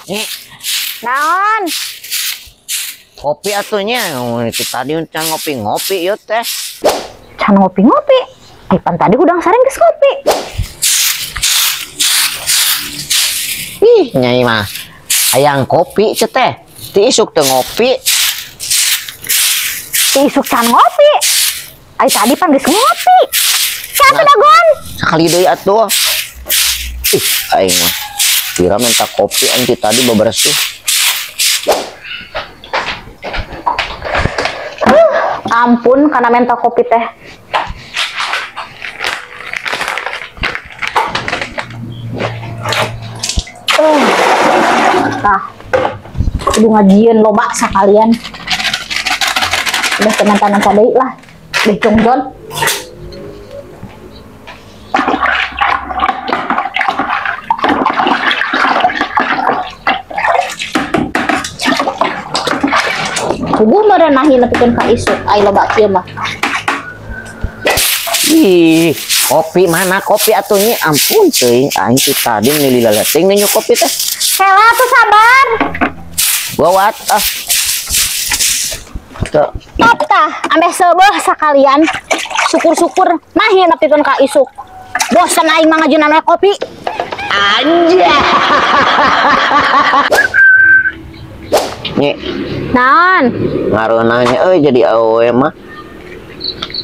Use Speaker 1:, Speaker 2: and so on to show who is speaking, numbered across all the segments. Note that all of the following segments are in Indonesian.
Speaker 1: Nih,
Speaker 2: Naon?
Speaker 1: kopi atunya. Itu tadi can ngopi-ngopi yuk teh.
Speaker 2: Can ngopi-ngopi. Pan tadi udang sareng geus ngopi.
Speaker 1: Ih, nyai mah hayang kopi ce teh. Ti isuk teh ngopi.
Speaker 2: Isuk can ngopi. Ai tadi pan geus ngopi. Can dagon.
Speaker 1: Sekali deui atuh. Ih, aing mah kira minta kopi anti tadi bebersih.
Speaker 2: Ampun karena minta kopi teh. Nah, kudu ngajieun loba sakalian. Udah teman-teman deui lah. Deh jongjon. Kudu merenahi nepikeun ka isuk ai loba kieu mah.
Speaker 1: Ih, kopi mana kopi atunya? Ampun teuing aing ti tadi milih laleting nyu kopi teh.
Speaker 2: Hela tuh sabar.
Speaker 1: Gawat ah. Tuh.
Speaker 2: Top tah, ambeh seubeuh sakalian. Syukur-syukur nahi nepikeun ka isuk. Bosan aing mah ngajeunna kopi.
Speaker 1: Anja. Nih,
Speaker 2: Naon?
Speaker 1: ngareunanya jadi awewe mah.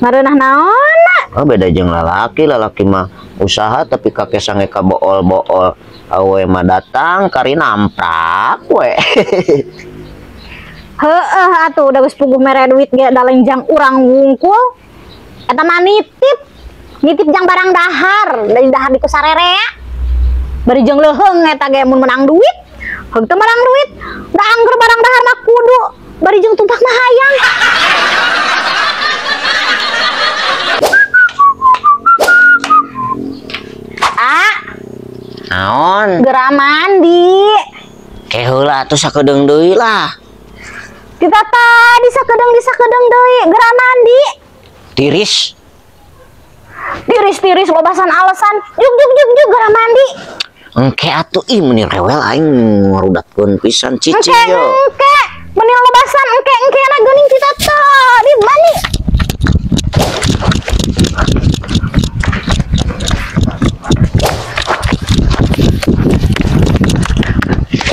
Speaker 2: Ngareunah naon?
Speaker 1: Oh, beda jeung lalaki mah usaha tapi kakek sange ka bool-bool. Awewe mah datang kari namprak we.
Speaker 2: Heueuh atuh udah geus puguh mere duit ge dalenjang urang wungkul. Eta mah nitip. Nitip jang barang dahar, dari dahar di kusarere. Bari jeung leuheung eta ge mun menang duit. Heung teu menang duit. Da angger barang dahar mah kudu bari jeung tumpak mah hayang.
Speaker 1: Naon?
Speaker 2: Geura mandi.
Speaker 1: Heula atuh sakedeung deui lah.
Speaker 2: Kita tadi sakedeung deui geura mandi.
Speaker 1: Tiris.
Speaker 2: Tiris-tiris lobasan alasan. Juk geura mandi.
Speaker 1: Engke atuh ih meni rewel aing ngarudatkeun pisan cicing yo.
Speaker 2: Engke meni lobasan engke na geuning kita tadi mandi.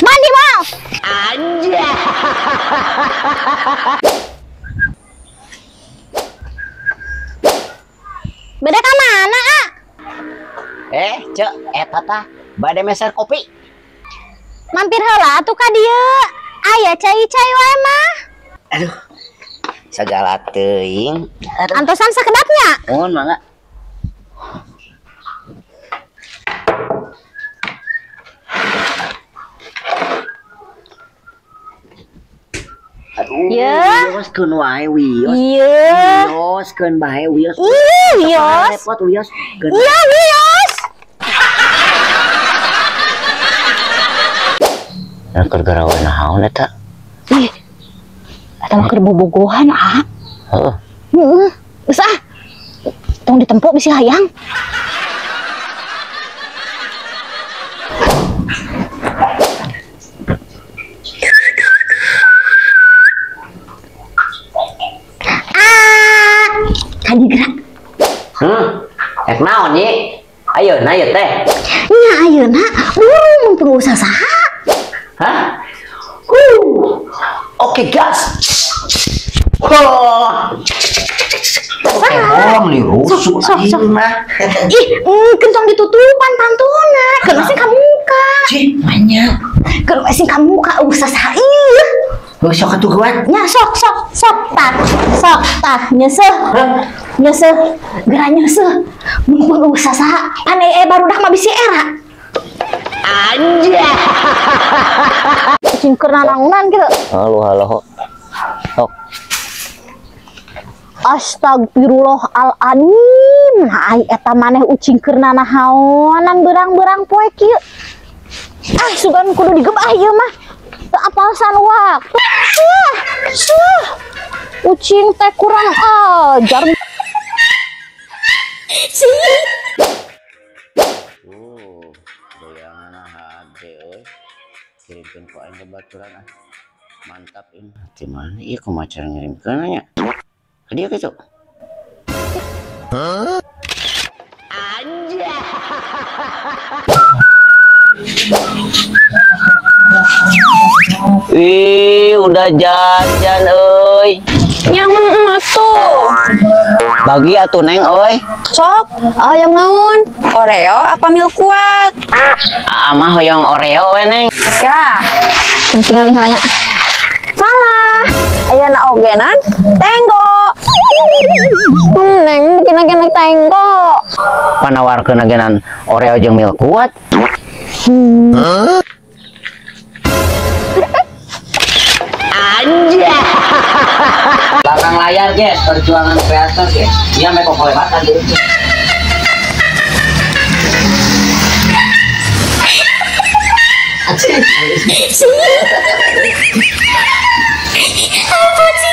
Speaker 2: Mandi mau.
Speaker 1: Anja.
Speaker 2: Beda ka mana, ah?
Speaker 1: Cek, eta tah bade meser kopi.
Speaker 2: Mampir heula atuh ka dieu. Aya cai-cai wae mah.
Speaker 1: Aduh. Segala teuing.
Speaker 2: Antosan sakedapnya.
Speaker 1: Mohon mangga. Aduh,
Speaker 2: Ya.
Speaker 1: wioskeun wae wios.
Speaker 2: Iya.
Speaker 1: Wioskeun bae wios.
Speaker 2: Wios.
Speaker 1: Repot wios.
Speaker 2: Iya, wios.
Speaker 1: Nah, gara-gara naon eta?
Speaker 2: Ih. Eta mah keur bobogohan, ah.
Speaker 1: Heeh.
Speaker 2: Heeh. Geus ah. Tong ditempo bisi hayang. Tadi gerak.
Speaker 1: Ek naon ye? Ayeuna ieu teh.
Speaker 2: Nya ayeuna burung pengusaha saha?
Speaker 1: Hah? Oke, gas. Oh. Oke, bom nih rusuk aing mah.
Speaker 2: Ih, kencang ditutupan pantuna. Keur masih ka muka.
Speaker 1: Cih, banyak.
Speaker 2: Keur masih ka muka usah saha ieu.
Speaker 1: Sok atuh kuat.
Speaker 2: Nya sok tah nyeseuh geura nyeseuh mun usah saha ane barudak mah bisi era
Speaker 1: Anja.
Speaker 2: cing keur nanangunan kitu.
Speaker 1: Halo. Sok.
Speaker 2: Astagfirullahaladzim. Nah, ai eta maneh ucing keur nanahaonan beurang-beurang poe kieu. Sugan kudu digebah ieu mah. Teu apalsan waktu. Ucing teh kurang ajar.
Speaker 1: Doyangan hade euy. kirimkan ku aing baturan ah. Mantap ini. Di mana ieu kumaha cara ngirimkeun nya? Dia gitu. Hah? Anjay. Wih, udah jajan euy.
Speaker 2: Yang tuh.
Speaker 1: Bagi atuh Neng euy.
Speaker 2: Sok, yang naon? Oreo apa Milkuat?
Speaker 1: Mah hoyong Oreo we Neng.
Speaker 2: Ya, tinggal nanya. Salah. Aya na ogenan Tenggo. Neng bikin lagi Tenggo.
Speaker 1: Panawarkeun agenan Oreo jeung Milkuat. Anjay. Belakang layar guys, perjuangan kreator guys. Dia make kelewatan gitu. Apa sih